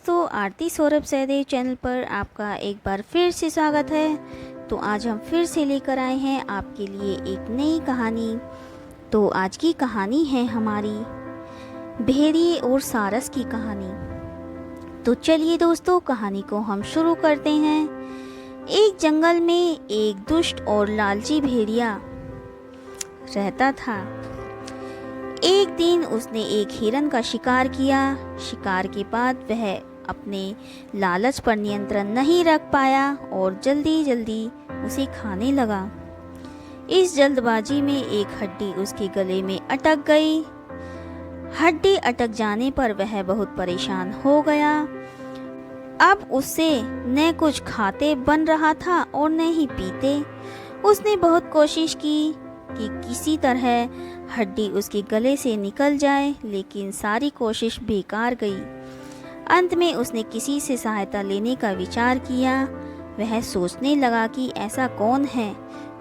दोस्तों, आरती सौरभ सहदेव चैनल पर आपका एक बार फिर से स्वागत है। तो आज हम फिर से लेकर आए हैं आपके लिए एक नई कहानी। तो आज की कहानी है हमारी भेड़िए और सारस की कहानी। तो चलिए दोस्तों, कहानी को हम शुरू करते हैं। एक जंगल में एक दुष्ट और लालची भेड़िया रहता था। एक दिन उसने एक हिरन का शिकार किया। शिकार के बाद वह अपने लालच पर नियंत्रण नहीं रख पाया और जल्दी जल्दी उसे खाने लगा। इस जल्दबाजी में एक हड्डी उसके गले में अटक गई। हड्डी अटक जाने पर वह बहुत परेशान हो गया। अब उससे न कुछ खाते बन रहा था और न ही पीते। उसने बहुत कोशिश की कि किसी तरह हड्डी उसके गले से निकल जाए, लेकिन सारी कोशिश बेकार गई। अंत में उसने किसी से सहायता लेने का विचार किया। वह सोचने लगा कि ऐसा कौन है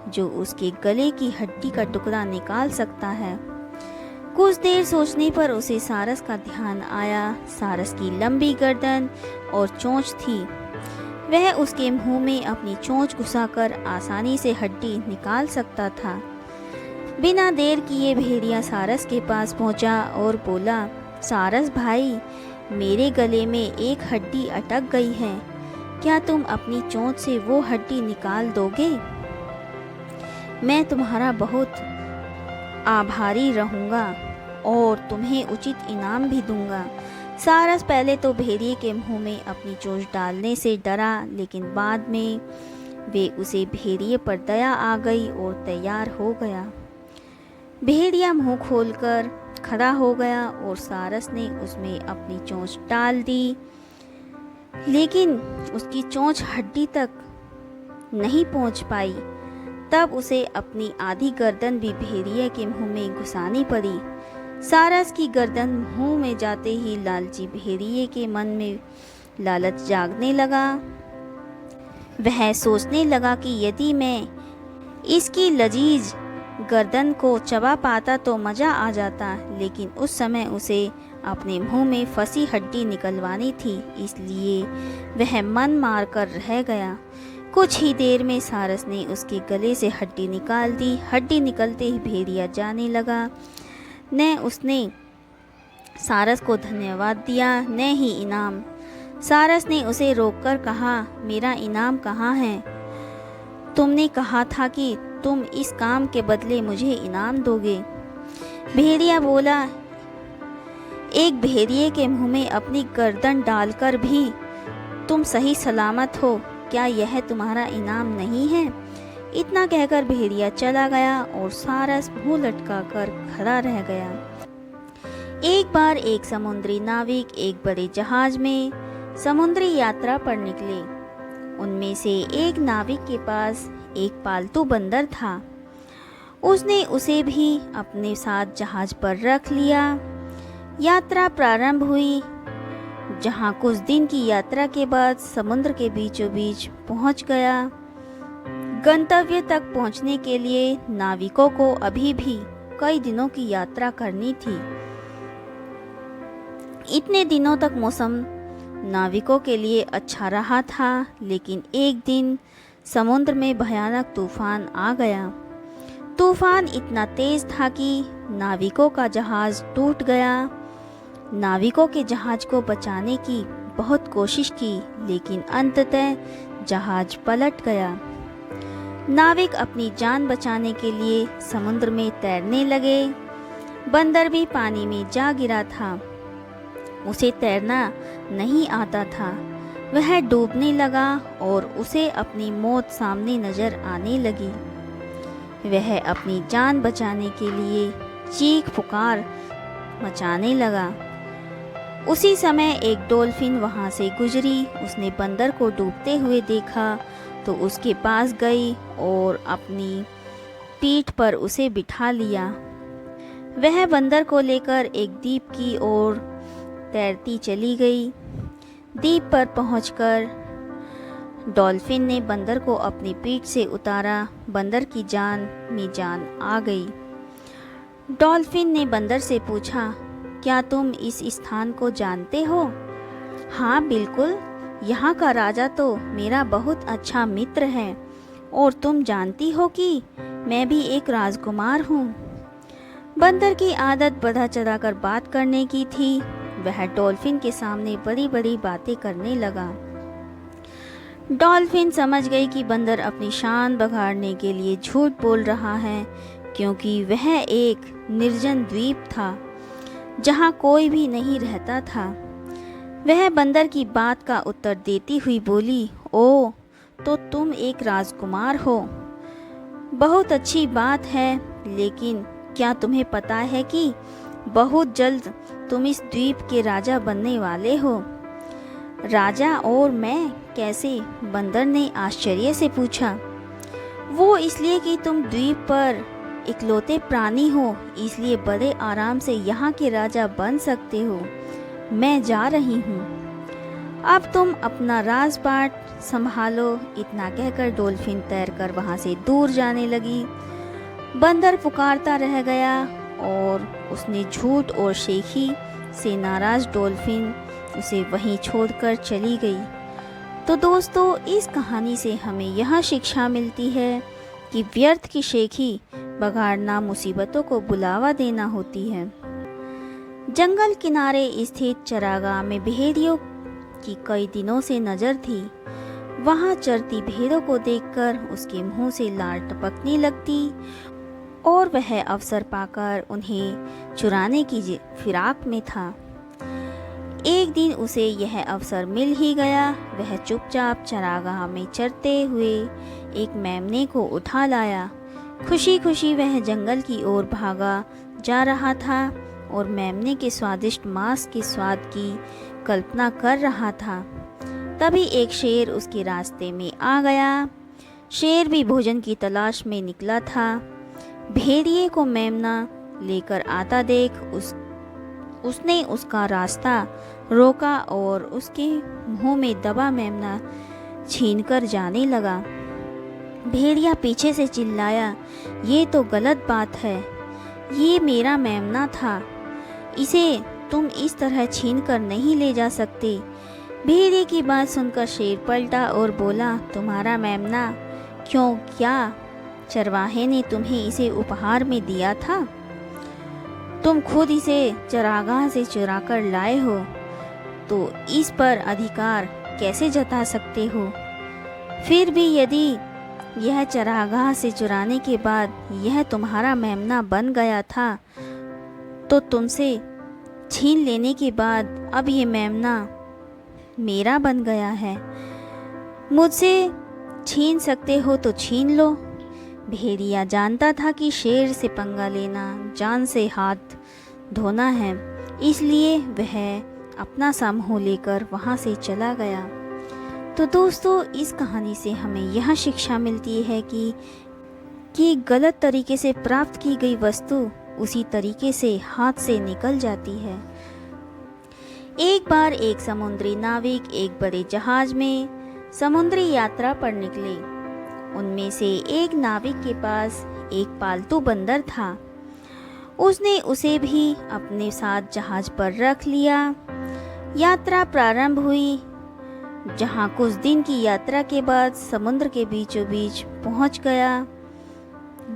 जो उसके गले की हड्डी का टुकड़ा निकाल सकता है। कुछ देर सोचने पर उसे सारस का ध्यान आया। सारस की लंबी गर्दन और चोंच थी। वह उसके मुंह में अपनी चोंच घुसाकर आसानी से हड्डी निकाल सकता था। बिना देर किए भेड़िया सारस के पास पहुंचा और बोला, सारस भाई, मेरे गले में एक हड्डी अटक गई है। क्या तुम अपनी चोंच से वो हड्डी निकाल दोगे? मैं तुम्हारा बहुत आभारी रहूँगा और तुम्हें उचित इनाम भी दूंगा। सारस पहले तो भेड़िए के मुंह में अपनी चोंच डालने से डरा, लेकिन बाद में वे उसे भेड़िए पर दया आ गई और तैयार हो गया। भेड़िया मुंह खोलकर खड़ा हो गया और सारस ने उसमें अपनी चोंच डाल दी, लेकिन उसकी चोंच हड्डी तक नहीं पहुंच पाई। तब उसे अपनी आधी गर्दन भी भेड़िए के मुंह में घुसानी पड़ी। सारस की गर्दन मुंह में जाते ही लालची भेड़िए के मन में लालच जागने लगा। वह सोचने लगा कि यदि मैं इसकी लजीज गर्दन को चबा पाता तो मज़ा आ जाता, लेकिन उस समय उसे अपने मुंह में फंसी हड्डी निकलवानी थी, इसलिए वह मन मार कर रह गया। कुछ ही देर में सारस ने उसके गले से हड्डी निकाल दी। हड्डी निकलते ही भेड़िया जाने लगा। न उसने सारस को धन्यवाद दिया न ही इनाम। सारस ने उसे रोककर कहा, मेरा इनाम कहाँ है? तुमने कहा था कि तुम इस काम के बदले मुझे इनाम दोगे। भेड़िया बोला, एक भेड़िए के मुंह में अपनी गर्दन डालकर भी तुम सही सलामत हो, क्या यह तुम्हारा इनाम नहीं है? इतना कहकर भेड़िया चला गया और सारस मुंह लटका कर खड़ा रह गया। एक बार एक समुद्री नाविक एक बड़े जहाज में समुद्री यात्रा पर निकले। उनमें से एक नाविक के पास एक पालतू बंदर था। उसने उसे भी अपने साथ जहाज पर रख लिया। यात्रा प्रारंभ हुई। जहां कुछ दिन की यात्रा के बाद समुद्र के बीचों बीच पहुंच गया। गंतव्य तक पहुंचने के लिए नाविकों को अभी भी कई दिनों की यात्रा करनी थी। इतने दिनों तक मौसम नाविकों के लिए अच्छा रहा था, लेकिन एक दिन समुद्र में भयानक तूफान आ गया। तूफान इतना तेज था कि नाविकों का जहाज टूट गया। नाविकों के जहाज को बचाने की बहुत कोशिश की, लेकिन अंततः जहाज पलट गया। नाविक अपनी जान बचाने के लिए समुद्र में तैरने लगे। बंदर भी पानी में जा गिरा था। उसे तैरना नहीं आता था। वह डूबने लगा और उसे अपनी मौत सामने नजर आने लगी। वह अपनी जान बचाने के लिए चीख पुकार मचाने लगा। उसी समय एक डॉल्फिन वहां से गुजरी। उसने बंदर को डूबते हुए देखा तो उसके पास गई और अपनी पीठ पर उसे बिठा लिया। वह बंदर को लेकर एक द्वीप की ओर तैरती चली गई। द्वीप पर पहुंचकर डॉल्फिन ने बंदर को अपनी पीठ से उतारा। बंदर की जान में जान आ गई। डॉल्फिन ने बंदर से पूछा, क्या तुम इस स्थान को जानते हो? हाँ बिल्कुल, यहाँ का राजा तो मेरा बहुत अच्छा मित्र है और तुम जानती हो कि मैं भी एक राजकुमार हूँ। बंदर की आदत बढ़ा चढ़ाकर बात करने की थी। वह डॉल्फिन के सामने बड़ी बड़ी बातें करने लगा। डॉल्फिन समझ गई कि बंदर अपनी शान बघाड़ने के लिए झूठ बोल रहा है, क्योंकि वह एक निर्जन द्वीप था जहाँ कोई भी नहीं रहता था। वह बंदर की बात का उत्तर देती हुई बोली, ओ, तो तुम एक राजकुमार हो। बहुत अच्छी बात है, लेकिन क्या तुम्हें पता है कि बहुत जल्द तुम इस द्वीप के राजा बनने वाले हो। राजा और मैं कैसे? बंदर ने आश्चर्य से पूछा। वो इसलिए कि तुम द्वीप पर इकलौते प्राणी हो, इसलिए बड़े आराम से यहाँ के राजा बन सकते हो। मैं जा रही हूँ, अब तुम अपना राजपाट संभालो। इतना कहकर डॉल्फिन तैरकर वहाँ से दूर जाने लगी। बंदर पुकारता रह गया और उसने झूठ और शेखी से नाराज डॉल्फिन उसे वहीं छोड़कर चली गई। तो दोस्तों, इस कहानी से हमें यह शिक्षा मिलती है कि व्यर्थ की शेखी बघाड़ना मुसीबतों को बुलावा देना होती है। जंगल किनारे स्थित चरागाह में भेड़ियों की कई दिनों से नजर थी। वहां चरती भेड़ों को देखकर उसके मुंह से लार टपकने लगती और वह अवसर पाकर उन्हें चुराने की फिराक में था। एक दिन उसे यह अवसर मिल ही गया। वह चुपचाप चरागाह में चरते हुए एक मेमने को उठा लाया। खुशी खुशी वह जंगल की ओर भागा जा रहा था और मेमने के स्वादिष्ट मांस के स्वाद की कल्पना कर रहा था। तभी एक शेर उसके रास्ते में आ गया। शेर भी भोजन की तलाश में निकला था। भेड़िए को मेमना लेकर आता देख उसने उसका रास्ता रोका और उसके मुंह में दबा मेमना छीनकर जाने लगा। भेड़िया पीछे से चिल्लाया, ये तो गलत बात है, ये मेरा मेमना था, इसे तुम इस तरह छीन कर नहीं ले जा सकते। भेड़िए की बात सुनकर शेर पलटा और बोला, तुम्हारा मेमना? क्यों, क्या चरवाहे ने तुम्हें इसे उपहार में दिया था? तुम खुद इसे चरागाह से चुरा कर लाए हो, तो इस पर अधिकार कैसे जता सकते हो? फिर भी यदि यह चरागाह से चुराने के बाद यह तुम्हारा मेमना बन गया था, तो तुमसे छीन लेने के बाद अब ये मेमना मेरा बन गया है। मुझसे छीन सकते हो तो छीन लो। भेड़िया जानता था कि शेर से पंगा लेना जान से हाथ धोना है, इसलिए वह अपना सा मुँह लेकर वहाँ से चला गया। तो दोस्तों, इस कहानी से हमें यह शिक्षा मिलती है कि गलत तरीके से प्राप्त की गई वस्तु उसी तरीके से हाथ से निकल जाती है। एक बार एक समुद्री नाविक एक बड़े जहाज में समुद्री यात्रा पर निकले। उनमें से एक नाविक के पास एक पालतू बंदर था। उसने उसे भी अपने साथ जहाज पर रख लिया। यात्रा प्रारंभ हुई, जहाँ कुछ दिन की यात्रा के बाद समुद्र के बीचों बीच पहुँच गया।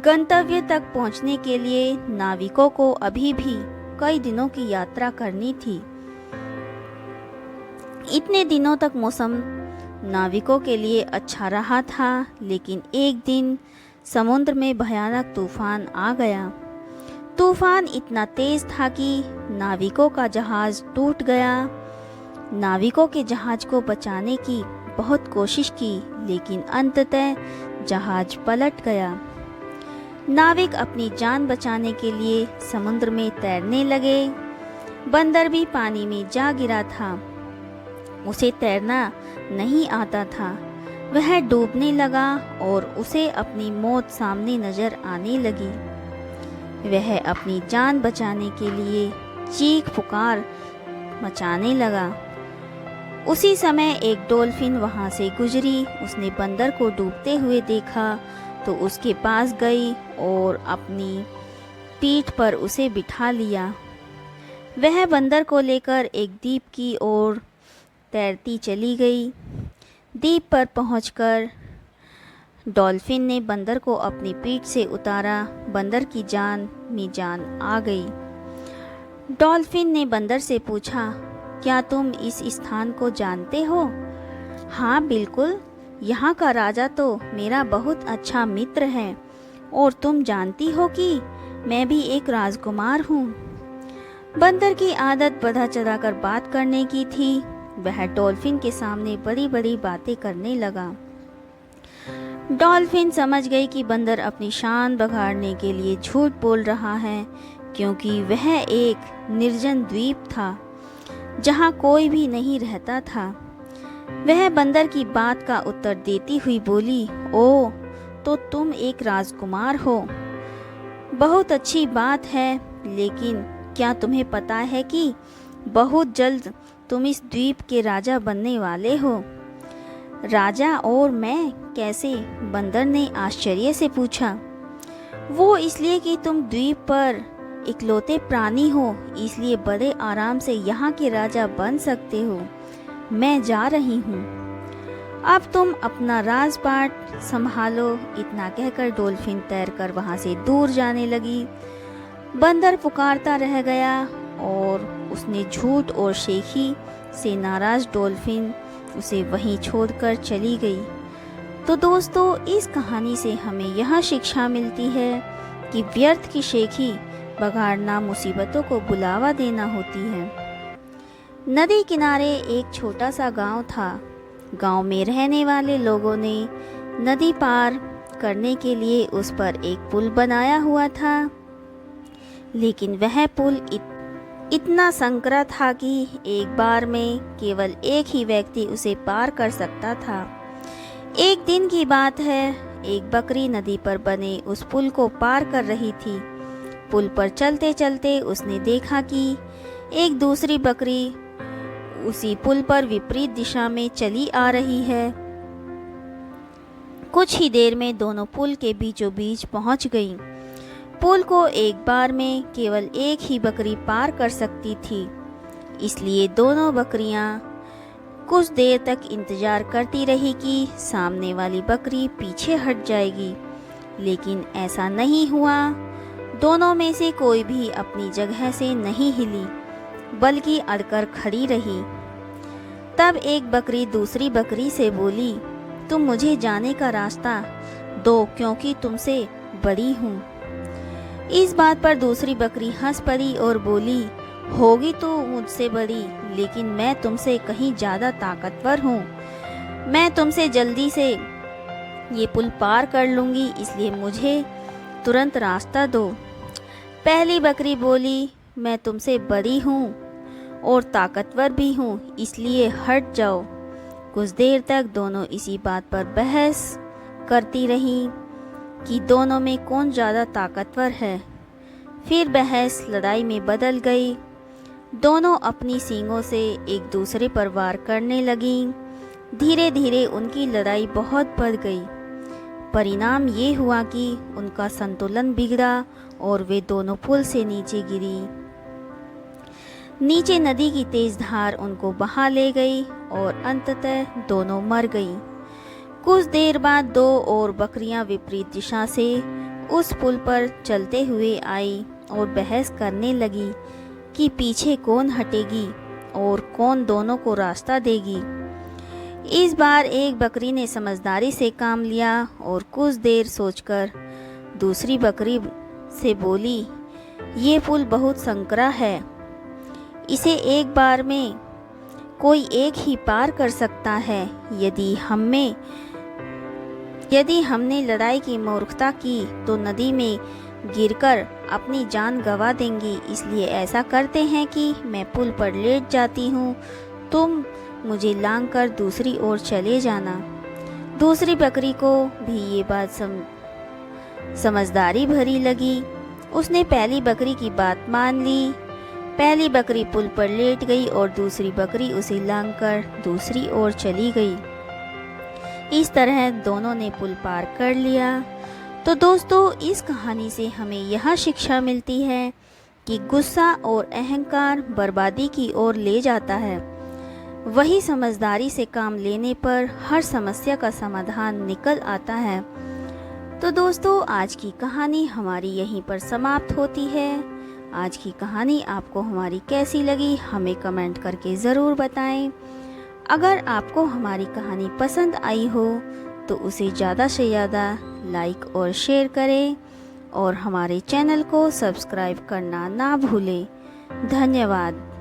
गंतव्य तक पहुँचने के लिए नाविकों को अभी भी कई दिनों की यात्रा करनी थी। इतने दिनों तक मौसम नाविकों के लिए अच्छा रहा था, लेकिन एक दिन समुद्र में भयानक तूफान आ गया। तूफान इतना तेज था कि नाविकों का जहाज टूट गया। नाविकों के जहाज को बचाने की बहुत कोशिश की, लेकिन अंततः जहाज पलट गया। नाविक अपनी जान बचाने के लिए समुद्र में तैरने लगे। बंदर भी पानी में जा गिरा था। उसे तैरना नहीं आता था। वह डूबने लगा और उसे अपनी मौत सामने नजर आने लगी। वह अपनी जान बचाने के लिए चीख पुकार मचाने लगा। उसी समय एक डॉल्फिन वहां से गुजरी। उसने बंदर को डूबते हुए देखा तो उसके पास गई और अपनी पीठ पर उसे बिठा लिया। वह बंदर को लेकर एक द्वीप की ओर तैरती चली गई। द्वीप पर पहुंचकर डॉल्फिन ने बंदर को अपनी पीठ से उतारा। बंदर की जान में जान आ गई। डॉल्फिन ने बंदर से पूछा, क्या तुम इस स्थान को जानते हो? हाँ बिल्कुल, यहाँ का राजा तो मेरा बहुत अच्छा मित्र है, और तुम जानती हो कि मैं भी एक राजकुमार हूँ। बंदर की आदत बढ़ा चढ़ाकर बात करने की थी। वह डॉल्फिन के सामने बड़ी बड़ी बातें करने लगा। डॉल्फिन समझ गई कि बंदर अपनी शान बघाड़ने के लिए झूठ बोल रहा है, क्योंकि वह एक निर्जन द्वीप था जहाँ कोई भी नहीं रहता था। वह बंदर की बात का उत्तर देती हुई बोली, ओ, तो तुम एक राजकुमार हो। बहुत अच्छी बात है, लेकिन क्या तुम्हें पता है कि बहुत जल्द तुम इस द्वीप के राजा बनने वाले हो? राजा और मैं कैसे? बंदर ने आश्चर्य से पूछा। वो इसलिए कि तुम द्वीप पर इकलौते प्राणी हो, इसलिए बड़े आराम से यहाँ के राजा बन सकते हो। मैं जा रही हूँ, अब तुम अपना राजपाट संभालो। इतना कहकर डॉल्फिन तैरकर वहाँ से दूर जाने लगी। बंदर पुकारता रह गया और उसने झूठ और शेखी से नाराज डॉल्फिन उसे वहीं छोड़कर चली गई। तो दोस्तों, इस कहानी से हमें यह शिक्षा मिलती है कि व्यर्थ की शेखी बघाड़ना मुसीबतों को बुलावा देना होती है। नदी किनारे एक छोटा सा गांव था। गांव में रहने वाले लोगों ने नदी पार करने के लिए उस पर एक पुल बनाया हुआ था, लेकिन वह पुल इतना संकरा था कि एक बार में केवल एक ही व्यक्ति उसे पार कर सकता था। एक दिन की बात है, एक बकरी नदी पर बने उस पुल को पार कर रही थी। पुल पर चलते चलते उसने देखा कि एक दूसरी बकरी उसी पुल पर विपरीत दिशा में चली आ रही है। कुछ ही देर में दोनों पुल के बीचों बीच पहुंच गईं। पुल को एक बार में केवल एक ही बकरी पार कर सकती थी, इसलिए दोनों बकरियां कुछ देर तक इंतजार करती रही कि सामने वाली बकरी पीछे हट जाएगी, लेकिन ऐसा नहीं हुआ। दोनों में से कोई भी अपनी जगह से नहीं हिली, बल्कि अड़कर खड़ी रही। तब एक बकरी दूसरी बकरी से बोली, तुम मुझे जाने का रास्ता दो, क्योंकि तुमसे बड़ी हूँ। इस बात पर दूसरी बकरी हंस पड़ी और बोली, होगी तो मुझसे बड़ी, लेकिन मैं तुमसे कहीं ज़्यादा ताकतवर हूँ। मैं तुमसे जल्दी से ये पुल पार कर लूँगी, इसलिए मुझे तुरंत रास्ता दो। पहली बकरी बोली, मैं तुमसे बड़ी हूँ और ताकतवर भी हूँ, इसलिए हट जाओ। कुछ देर तक दोनों इसी बात पर बहस करती रहीं कि दोनों में कौन ज़्यादा ताकतवर है। फिर बहस लड़ाई में बदल गई। दोनों अपनी सींगों से एक दूसरे पर वार करने लगीं। धीरे धीरे उनकी लड़ाई बहुत बढ़ गई। परिणाम ये हुआ कि उनका संतुलन बिगड़ा और वे दोनों पुल से नीचे गिरी। नीचे नदी की तेज धार उनको बहा ले गई और अंततः दोनों मर गईं। कुछ देर बाद दो और बकरियां विपरीत दिशा से उस पुल पर चलते हुए आई और बहस करने लगी कि पीछे कौन हटेगी और कौन दोनों को रास्ता देगी। इस बार एक बकरी ने समझदारी से काम लिया और कुछ देर सोचकर दूसरी बकरी से बोली, ये पुल बहुत संकरा है, इसे एक बार में कोई एक ही पार कर सकता है। यदि हमने लड़ाई की मूर्खता की तो नदी में गिरकर अपनी जान गंवा देंगी, इसलिए ऐसा करते हैं कि मैं पुल पर लेट जाती हूँ, तुम मुझे लांग कर दूसरी ओर चले जाना। दूसरी बकरी को भी ये बात समझदारी भरी लगी। उसने पहली बकरी की बात मान ली। पहली बकरी पुल पर लेट गई और दूसरी बकरी उसे लांग कर दूसरी ओर चली गई। इस तरह दोनों ने पुल पार कर लिया। तो दोस्तों, इस कहानी से हमें यह शिक्षा मिलती है कि गुस्सा और अहंकार बर्बादी की ओर ले जाता है। वही समझदारी से काम लेने पर हर समस्या का समाधान निकल आता है। तो दोस्तों, आज की कहानी हमारी यहीं पर समाप्त होती है। आज की कहानी आपको हमारी कैसी लगी हमें कमेंट करके ज़रूर बताएं। अगर आपको हमारी कहानी पसंद आई हो तो उसे ज़्यादा से ज़्यादा लाइक और शेयर करें और हमारे चैनल को सब्सक्राइब करना ना भूलें। धन्यवाद।